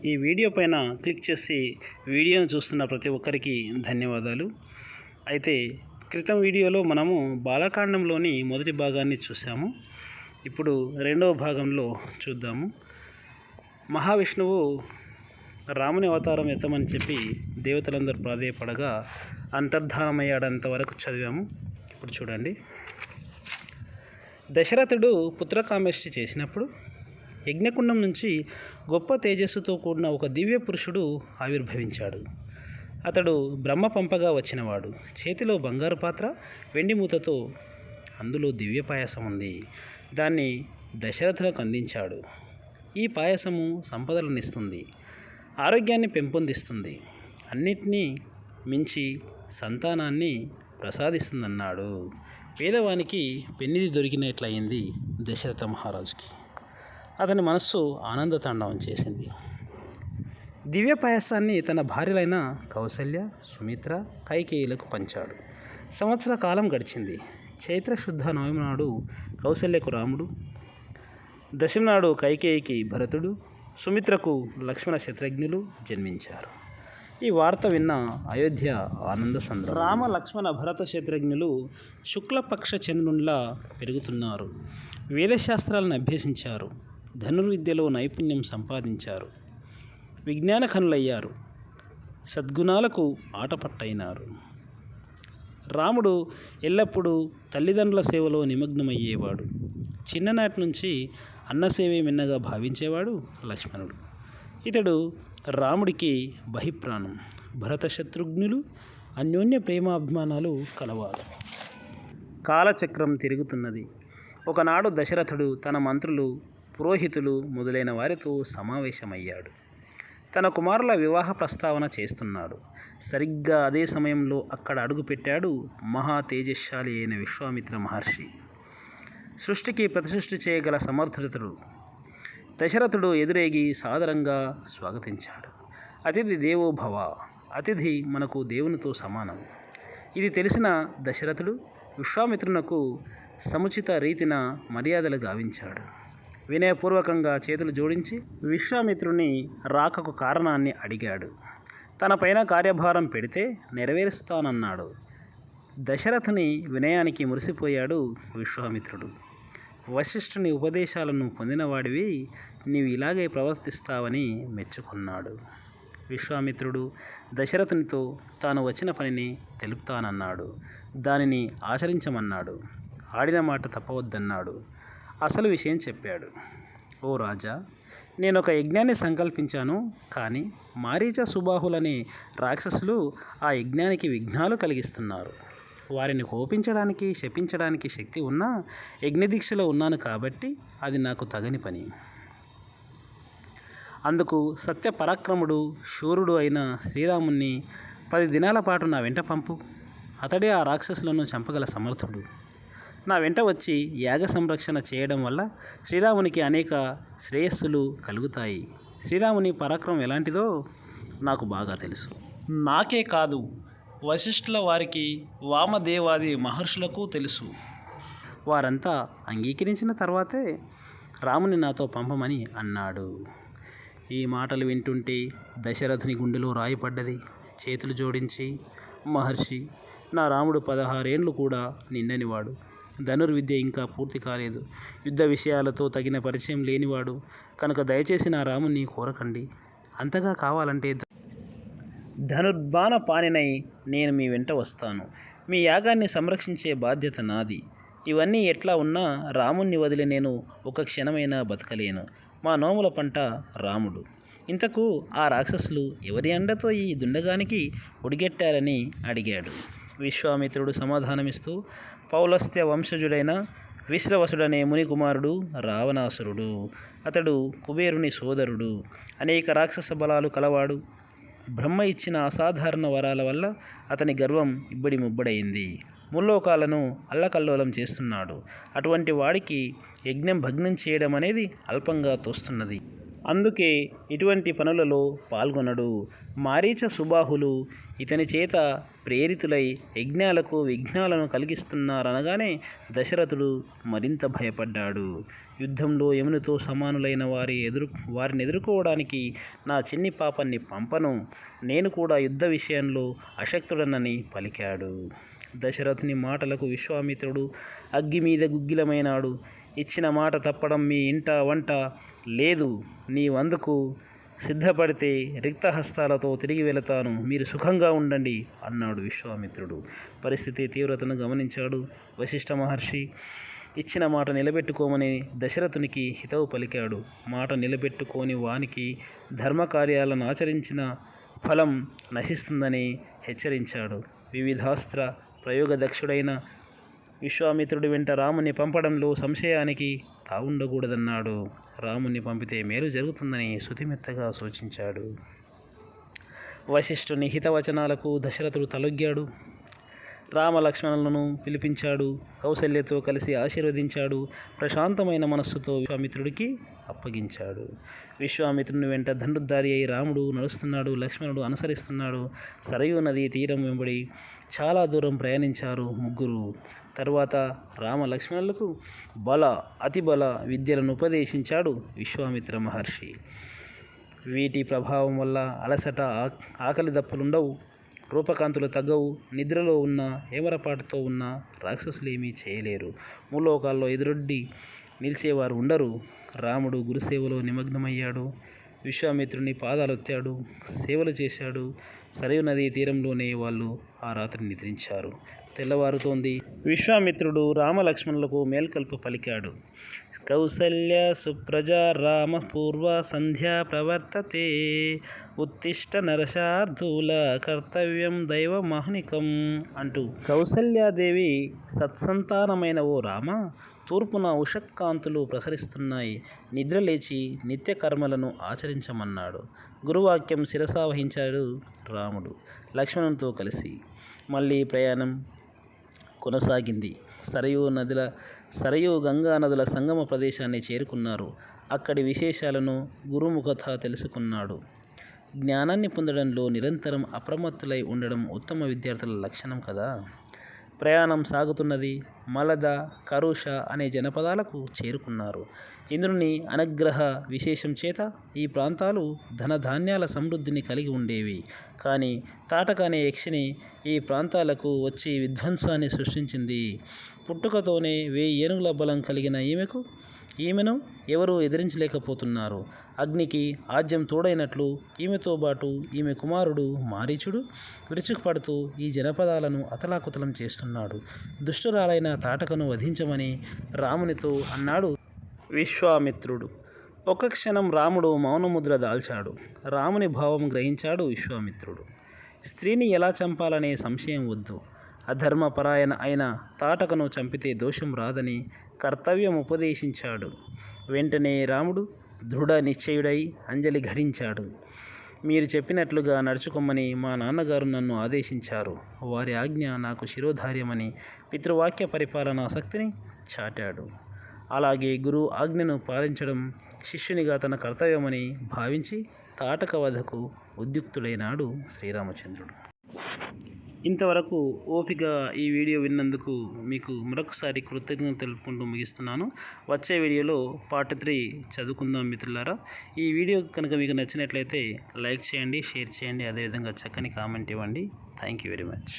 ఈ వీడియో పైన క్లిక్ చేసి వీడియోను చూస్తున్న ప్రతి ఒక్కరికి ధన్యవాదాలు. అయితే క్రితం వీడియోలో మనము బాలకాండంలోని మొదటి భాగాన్ని చూసాము. ఇప్పుడు రెండవ భాగంలో చూద్దాము. మహావిష్ణువు రాముని అవతారం ఎత్తమని చెప్పి దేవతలందరూ ప్రాధేయపడగా అంతర్ధానమయ్యాడంత వరకు చదివాము. ఇప్పుడు చూడండి. దశరథుడు పుత్రకామేష్టి చేసినప్పుడు యజ్ఞకుండం నుంచి గొప్ప తేజస్సుతో కూడిన ఒక దివ్య పురుషుడు ఆవిర్భవించాడు. అతడు బ్రహ్మ పంపగా వచ్చినవాడు. చేతిలో బంగారు పాత్ర, వెండి మూతతో అందులో దివ్య పాయసం ఉంది. దాన్ని దశరథులకు అందించాడు. ఈ పాయసము సంపదలనిస్తుంది, ఆరోగ్యాన్ని పెంపొందిస్తుంది, అన్నిటినీ మించి సంతానాన్ని ప్రసాదిస్తుందన్నాడు. పేదవానికి పెన్నిది దొరికినట్లయింది దశరథ మహారాజుకి. అతని మనస్సు ఆనందతాండవం చేసింది. దివ్య పాయసాన్ని తన భార్యలైన కౌసల్య, సుమిత్ర, కైకేయులకు పంచాడు. సంవత్సర కాలం గడిచింది. చైత్రశుద్ధ నవమి నాడు కౌసల్యకు రాముడు, దశమి నాడు కైకేయికి భరతుడు, సుమిత్రకు లక్ష్మణ శత్రుఘ్నులు జన్మించారు. ఈ వార్త విన్న అయోధ్య ఆనంద సంద్రం. రామ లక్ష్మణ భరత శత్రుఘ్నులు శుక్లపక్ష చంద్రునిలా పెరుగుతున్నారు. వేదశాస్త్రాలను అభ్యసించారు. ధనుర్విద్యలో నైపుణ్యం సంపాదించారు. విజ్ఞానఖనులయ్యారు. సద్గుణాలకు ఆటపట్టయినారు. రాముడు ఎల్లప్పుడూ తల్లిదండ్రుల సేవలో నిమగ్నమయ్యేవాడు. చిన్ననాటి నుంచి అన్నసేవే మిన్నగా భావించేవాడు లక్ష్మణుడు. ఇతడు రాముడికి బహిప్రాణం. భరత శత్రుఘ్నులు అన్యోన్య ప్రేమాభిమానాలు కలవారు. కాలచక్రం తిరుగుతున్నది. ఒకనాడు దశరథుడు తన మంత్రులు, పురోహితులు మొదలైన వారితో సమావేశమయ్యాడు. తన కుమారుల వివాహ ప్రస్తావన చేస్తున్నాడు. సరిగ్గా అదే సమయంలో అక్కడ అడుగుపెట్టాడు మహా తేజశాలి అయిన విశ్వామిత్ర మహర్షి. సృష్టికి ప్రతిసృష్టి చేయగల సమర్థుడు. దశరథుడు ఎదురేగి సాదరంగా స్వాగతించాడు. అతిథి దేవో భవ. అతిథి మనకు దేవునితో సమానం. ఇది తెలిసిన దశరథుడు విశ్వామిత్రునకు సముచిత రీతిన మర్యాదలు గావించాడు. వినయపూర్వకంగా చేతులు జోడించి విశ్వామిత్రుని రాకకు కారణాన్ని అడిగాడు. తన పైన కార్యభారం పెడితే నెరవేరుస్తానన్నాడు. దశరథుని వినయానికి మురిసిపోయాడు విశ్వామిత్రుడు. వశిష్ఠుని ఉపదేశాలను పొందినవాడివి, నీవు ఇలాగే ప్రవర్తిస్తావని మెచ్చుకున్నాడు. విశ్వామిత్రుడు దశరథునితో తాను వచ్చిన పనిని తెలుపుతానన్నాడు. దానిని ఆచరించమన్నాడు. ఆడిన మాట తప్పవద్దన్నాడు. అసలు విషయం చెప్పాడు. ఓ రాజా, నేను ఒక యజ్ఞాన్ని సంకల్పించాను. కానీ మారీచ, సుబాహులనే రాక్షసులు ఆ యజ్ఞానికి విఘ్నాలు కలిగిస్తున్నారు. వారిని కోపించడానికి, శపించడానికి శక్తి ఉన్నా యజ్ఞదీక్షలో ఉన్నాను కాబట్టి అది నాకు తగని పని. అందుకు సత్య పరాక్రముడు, శూరుడు అయిన శ్రీరాముణ్ణి 10 దినాల పాటు నా వెంట పంపు. అతడే ఆ రాక్షసులను చంపగల సమర్థుడు. నా వెంట వచ్చి యాగ సంరక్షణ చేయడం వల్ల శ్రీరామునికి అనేక శ్రేయస్సులు కలుగుతాయి. శ్రీరాముని పరాక్రమం ఎలాంటిదో నాకు బాగా తెలుసు. నాకే కాదు, వశిష్ఠుల వారికి, వామదేవాది మహర్షులకు తెలుసు. వారంతా అంగీకరించిన తర్వాతే రాముని నాతో పంపమని అన్నాడు. ఈ మాటలు వింటుంటే దశరథుని గుండెలో రాయిపడ్డది. చేతులు జోడించి, మహర్షి, నా రాముడు 16 ఏండ్లు కూడా నిండనివాడు. ధనుర్విద్య ఇంకా పూర్తి కాలేదు. యుద్ధ విషయాలతో తగిన పరిచయం లేనివాడు. కనుక దయచేసి నా రాముని కోరకండి. అంతగా కావాలంటే ధనుర్బాణ పానినై నేను మీ వెంట వస్తాను. మీ యాగాన్ని సంరక్షించే బాధ్యత నాది. ఇవన్నీ ఎట్లా ఉన్నా రాముణ్ణి వదిలి నేను ఒక క్షణమైనా బతకలేను. మా నోముల పంట రాముడు. ఇంతకు ఆ రాక్షసులు ఎవరి అండతో ఈ దుండగానికి ఒడిగెట్టారని అడిగాడు. విశ్వామిత్రుడు సమాధానమిస్తూ, పౌలస్త్య వంశజుడైన విశ్రవసుడనే మునికుమారుడు రావణాసురుడు. అతడు కుబేరుని సోదరుడు. అనేక రాక్షస బలాలు కలవాడు. బ్రహ్మ ఇచ్చిన అసాధారణ వరాల వల్ల అతని గర్వం ఇబ్బడి ముబ్బడైంది. ముల్లోకాలను అల్లకల్లోలం చేస్తున్నాడు. అటువంటి వాడికి యజ్ఞం భగ్నం చేయడం అనేది అల్పంగా తోస్తున్నది. అందుకే ఇటువంటి పనులలో పాల్గొనడు. మారీచ సుబాహులు ఇతని చేత ప్రేరితులై యజ్ఞాలకు విఘ్నాలను కలిగిస్తున్నారనగానే దశరథుడు మరింత భయపడ్డాడు. యుద్ధంలో యమునితో సమానులైన వారిని ఎదుర్కోవడానికి నా చిన్ని పాపన్ని పంపను. నేను కూడా యుద్ధ విషయంలో అశక్తుడనని పలికాడు. దశరథుని మాటలకు విశ్వామిత్రుడు అగ్గి మీద గుగ్గిలమైనాడు. ఇచ్చిన మాట తప్పడం మీ ఇంట వంట లేదు. నీవందుకు సిద్ధపడితే రిక్తహస్తాలతో తిరిగి వెళతాను. మీరు సుఖంగా ఉండండి అన్నాడు విశ్వామిత్రుడు. పరిస్థితి తీవ్రతను గమనించాడు వశిష్ఠ మహర్షి. ఇచ్చిన మాట నిలబెట్టుకోమని దశరథునికి హితవు పలికాడు. మాట నిలబెట్టుకోని వానికి ధర్మకార్యాలను ఆచరించిన ఫలం నశిస్తుందని హెచ్చరించాడు. వివిధాస్త్ర ప్రయోగదక్షుడైన విశ్వామిత్రుడి వెంట రాముని పంపడంలో సంశయానికి తావుండకూడదన్నాడు. రాముని పంపితే మేలు జరుగుతుందని శుతిమెత్తగా సూచించాడు. వశిష్ఠుని హితవచనాలకు దశరథుడు తలొగ్గాడు. రామలక్ష్మణులను పిలిపించాడు. కౌసల్యతో కలిసి ఆశీర్వదించాడు. ప్రశాంతమైన మనస్సుతో విశ్వామిత్రుడికి అప్పగించాడు. విశ్వామిత్రుని వెంట దండుద్దారి అయి రాముడు నడుస్తున్నాడు. లక్ష్మణుడు అనుసరిస్తున్నాడు. సరయూ నది తీరం వెంబడి చాలా దూరం ప్రయాణించారు ముగ్గురు. తరువాత రామ లక్ష్మణులకు అతిబల విద్యలను ఉపదేశించాడు విశ్వామిత్ర మహర్షి. వీటి ప్రభావం వల్ల అలసట, ఆకలి దప్పులుండవు. రూపకాంతులు తగ్గవు. నిద్రలో ఉన్న ఏమరపాటుతో ఉన్న రాక్షసులేమీ చేయలేరు. మూలోకాల్లో ఎదురొడ్డి నిలిచేవారు ఉండరు. రాముడు గురుసేవలో నిమగ్నమయ్యాడు. విశ్వామిత్రుని పాదాలొత్తాడు. సేవలు చేశాడు. సరయూ నదీ తీరంలోనే వాళ్ళు ఆ రాత్రి నిద్రించారు. తెల్లవారుతోంది. విశ్వామిత్రుడు రామలక్ష్మణులకు మేల్కొల్పు పలికాడు. కౌసల్య సుప్రజా రామ పూర్వ సంధ్యా ప్రవర్తతే ఉత్తిష్ట నరశార్దూల కర్తవ్యం దైవమాహ్నికం అంటూ, కౌసల్యాదేవి సత్సంతానమైన ఓ రామ, తూర్పున ఉషక్కాంతులు ప్రసరిస్తున్నాయి. నిద్రలేచి నిత్య కర్మలను ఆచరించమన్నాడు. గురువాక్యం శిరసావహించాడు రాముడు లక్ష్మణునితో కలిసి. మళ్ళీ ప్రయాణం కొనసాగింది. సరయూ గంగా నదుల సంగమ ప్రదేశాన్ని చేరుకున్నారు. అక్కడి విశేషాలను గురుముఖత తెలుసుకున్నాడు. జ్ఞానాన్ని పొందడంలో నిరంతరం అప్రమత్తులై ఉండడం ఉత్తమ విద్యార్థుల లక్షణం కదా. ప్రయాణం సాగుతున్నది. మలద, కరుష అనే జనపదాలకు చేరుకున్నారు. ఇంద్రుని అనుగ్రహ విశేషం చేత ఈ ప్రాంతాలు ధనధాన్యాల సమృద్ధిని కలిగి ఉండేవి. కానీ తాటక అనే యక్షిని ఈ ప్రాంతాలకు వచ్చి విధ్వంసాన్ని సృష్టించింది. పుట్టుకతోనే 1000 ఏనుగుల బలం కలిగిన ఈమెను ఎవరూ ఎదిరించలేకపోతున్నారు. అగ్నికి ఆజ్యం తోడైనట్లు ఈమెతో పాటు ఈమె కుమారుడు మారీచుడు విరుచుకుపడుతూ ఈ జనపదాలను అతలాకుతలం చేస్తున్నాడు. దుష్టురాలైన తాటకను వధించమని రామునితో అన్నాడు విశ్వామిత్రుడు. ఒక క్షణం రాముడు మౌనముద్ర దాల్చాడు. రాముని భావం గ్రహించాడు విశ్వామిత్రుడు. స్త్రీని ఎలా చంపాలనే సంశయం వద్దు. అధర్మపరాయణ అయిన తాటకను చంపితే దోషం రాదని కర్తవ్యం ఉపదేశించాడు. వెంటనే రాముడు దృఢ నిశ్చయుడై అంజలి ఘటించాడు. మీరు చెప్పినట్లుగా నడుచుకోమని మా నాన్నగారు నన్ను ఆదేశించారు. వారి ఆజ్ఞ నాకు శిరోధార్యమని పితృవాక్య పరిపాలనా శక్తిని చాటాడు. అలాగే గురువు ఆజ్ఞను పాలించడం శిష్యునిగా తన కర్తవ్యమని భావించి తాటక వధకు ఉద్యుక్తుడైనాడు శ్రీరామచంద్రుడు. ఇంతవరకు ఓపిక ఈ వీడియో విన్నందుకు మీకు మరొకసారి కృతజ్ఞత తెలుపుకుంటూ ముగిస్తున్నాను. వచ్చే వీడియోలో పార్ట్ 3 చదువుకుందాం మిత్రులారా. ఈ వీడియో కనుక మీకు నచ్చినట్లయితే లైక్ చేయండి, షేర్ చేయండి, అదేవిధంగా చక్కని కామెంట్ ఇవ్వండి. Thank you very much.